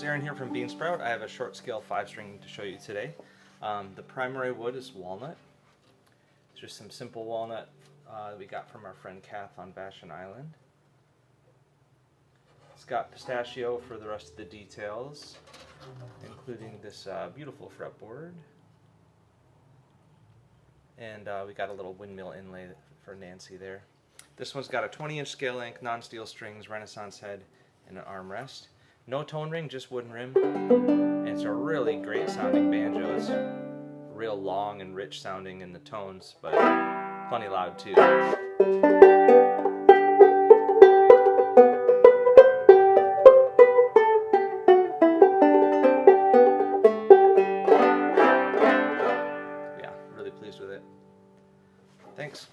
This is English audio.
folks, Aaron here from Bean Sprout. I have a short scale 5-string to show you today. The primary wood is walnut. It's just some simple walnut we got from our friend Kath on Vashon Island. It's got pistachio for the rest of the details, including this beautiful fretboard. And we got a little windmill inlay for Nancy there. This one's got a 20-inch scale length, non-steel strings, Renaissance head, and an armrest. No tone ring, just wooden rim. And it's a really great sounding banjo. It's real long and rich sounding in the tones, but plenty loud too. Yeah, really pleased with it. Thanks.